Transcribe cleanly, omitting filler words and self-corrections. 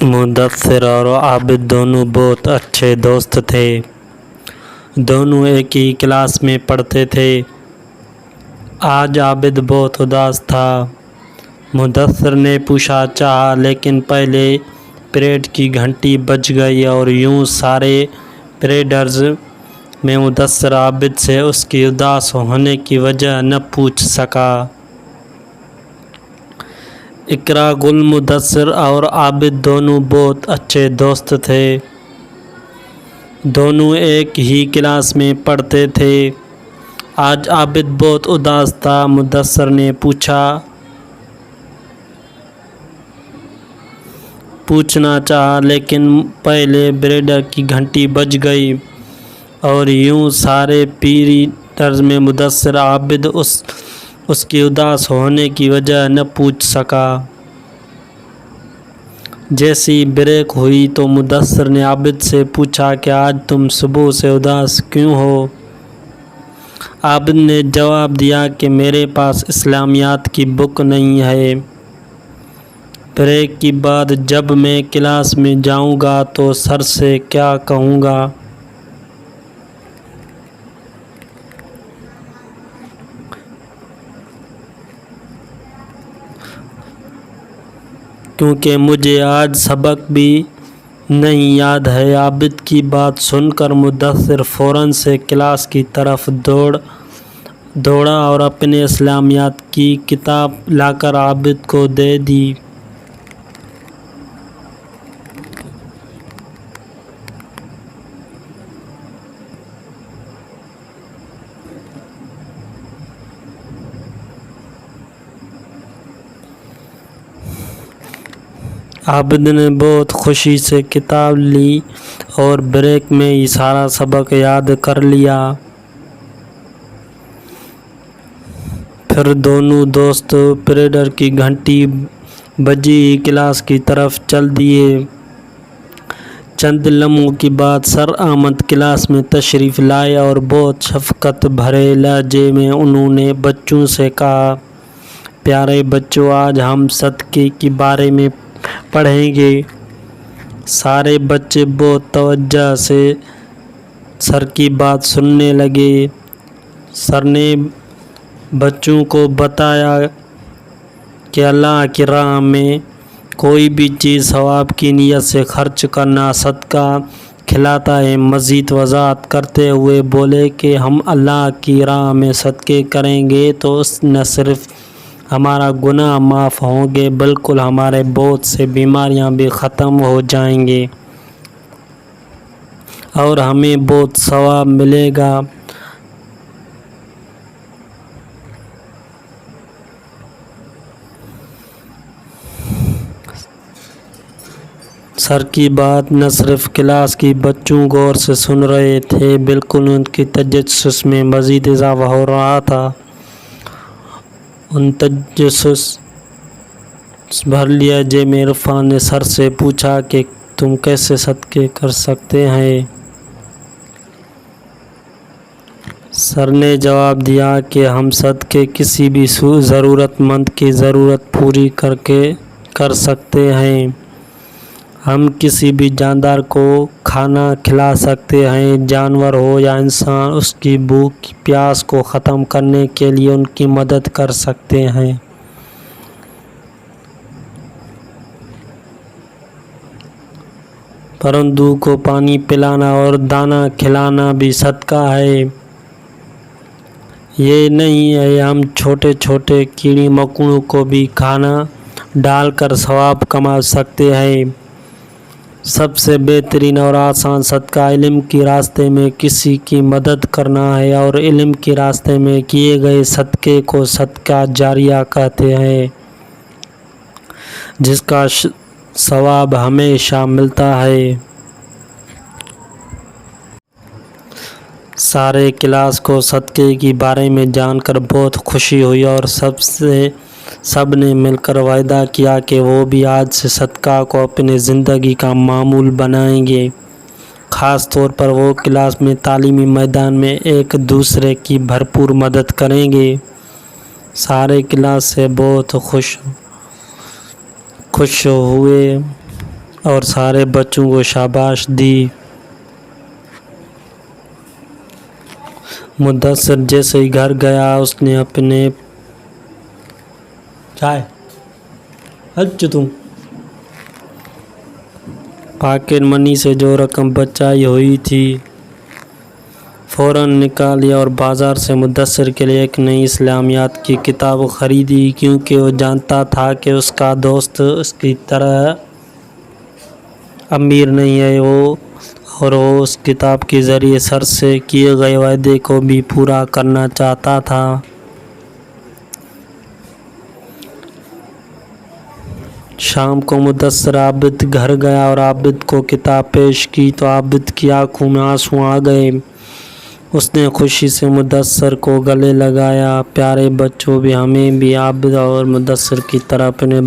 مدثر اور عابد دونوں بہت اچھے دوست تھے۔ دونوں ایک ہی کلاس میں پڑھتے تھے۔ آج عابد بہت اداس تھا۔ مدثر نے پوچھنا چاہا لیکن پہلے پیریڈ کی گھنٹی بج گئی اور یوں سارے پیریڈرز میں مدثر عابد سے اس کی اداس ہونے کی وجہ نہ پوچھ سکا۔ اقرا گل مدثر اور عابد دونوں بہت اچھے دوست تھے۔ دونوں ایک ہی کلاس میں پڑھتے تھے۔ آج عابد بہت اداس تھا۔ مدثر نے پوچھنا چاہا لیکن پہلے پیریڈ کی گھنٹی بج گئی اور یوں سارے پیریڈرز میں مدثر عابد اس کی اداس ہونے کی وجہ نہ پوچھ سکا۔ جیسی بریک ہوئی تو مدثر نے عابد سے پوچھا کہ آج تم صبح سے اداس کیوں ہو؟ عابد نے جواب دیا کہ میرے پاس اسلامیات کی بک نہیں ہے۔ بریک کے بعد جب میں کلاس میں جاؤں گا تو سر سے کیا کہوں گا؟ کیونکہ مجھے آج سبق بھی نہیں یاد ہے۔ عابد کی بات سن کر مدثر فوراً سے کلاس کی طرف دوڑا اور اپنے اسلامیات کی کتاب لا کر عابد کو دے دی۔ عابد نے بہت خوشی سے کتاب لی اور بریک میں ہی سارا سبق یاد کر لیا۔ پھر دونوں دوست پیریڈ کی گھنٹی بجی ہی کلاس کی طرف چل دیے۔ چند لمحوں کے بعد سر احمد کلاس میں تشریف لائے اور بہت شفقت بھرے لہجے میں انہوں نے بچوں سے کہا، پیارے بچوں، آج ہم صدقے کے بارے میں پڑھیں گے۔ سارے بچے بہت توجہ سے سر کی بات سننے لگے۔ سر نے بچوں کو بتایا کہ اللہ کی راہ میں کوئی بھی چیز ثواب کی نیت سے خرچ کرنا صدقہ کھلاتا ہے۔ مزید وضاحت کرتے ہوئے بولے کہ ہم اللہ کی راہ میں صدقے کریں گے تو نہ صرف ہمارا گناہ معاف ہوں گے بلکہ ہمارے بہت سے بیماریاں بھی ختم ہو جائیں گے اور ہمیں بہت ثواب ملے گا۔ سر کی بات نہ صرف کلاس کے بچوں غور سے سن رہے تھے بلکہ ان کی تجسس میں مزید اضافہ ہو رہا تھا۔ ان تجسس بھر لہجے میں عرفان نے سر سے پوچھا کہ تم کیسے صدقے کر سکتے ہیں؟ سر نے جواب دیا کہ ہم صدقے کسی بھی ضرورت مند کی ضرورت پوری کر سکتے ہیں۔ ہم کسی بھی جاندار کو کھانا کھلا سکتے ہیں، جانور ہو یا انسان، اس کی بھوک پیاس کو ختم کرنے کے لیے ان کی مدد کر سکتے ہیں۔ پرندوں کو پانی پلانا اور دانا کھلانا بھی صدقہ ہے۔ یہ نہیں ہے ہم چھوٹے چھوٹے کیڑے مکوڑوں کو بھی کھانا ڈال کر ثواب کما سکتے ہیں۔ سب سے بہترین اور آسان صدقہ علم کے راستے میں کسی کی مدد کرنا ہے اور علم کے راستے میں کیے گئے صدقے کو صدقہ جاریہ کہتے ہیں، جس کا ثواب ہمیشہ ملتا ہے۔ سارے کلاس کو صدقے کے بارے میں جان کر بہت خوشی ہوئی اور سب نے مل کر وعدہ کیا کہ وہ بھی آج سے صدقہ کو اپنی زندگی کا معمول بنائیں گے۔ خاص طور پر وہ کلاس میں تعلیمی میدان میں ایک دوسرے کی بھرپور مدد کریں گے۔ سارے کلاس سے بہت خوش ہوئے اور سارے بچوں کو شاباش دی۔ مدثر جیسے ہی گھر گیا اس نے اپنے پاکٹ منی سے جو رقم بچائی ہوئی تھی فوراً نکالی اور بازار سے مدثر کے لیے ایک نئی اسلامیات کی کتاب خریدی، کیونکہ وہ جانتا تھا کہ اس کا دوست اس کی طرح امیر نہیں ہے اور وہ اس کتاب کے ذریعے سر سے کیے گئے وعدے کو بھی پورا کرنا چاہتا تھا۔ شام کو مدثر عابد گھر گیا اور عابد کو کتاب پیش کی تو عابد کی آنکھوں میں آنسو آ گئے۔ اس نے خوشی سے مدثر کو گلے لگایا۔ پیارے بچوں بھی ہمیں بھی عابد اور مدثر کی طرح اپنے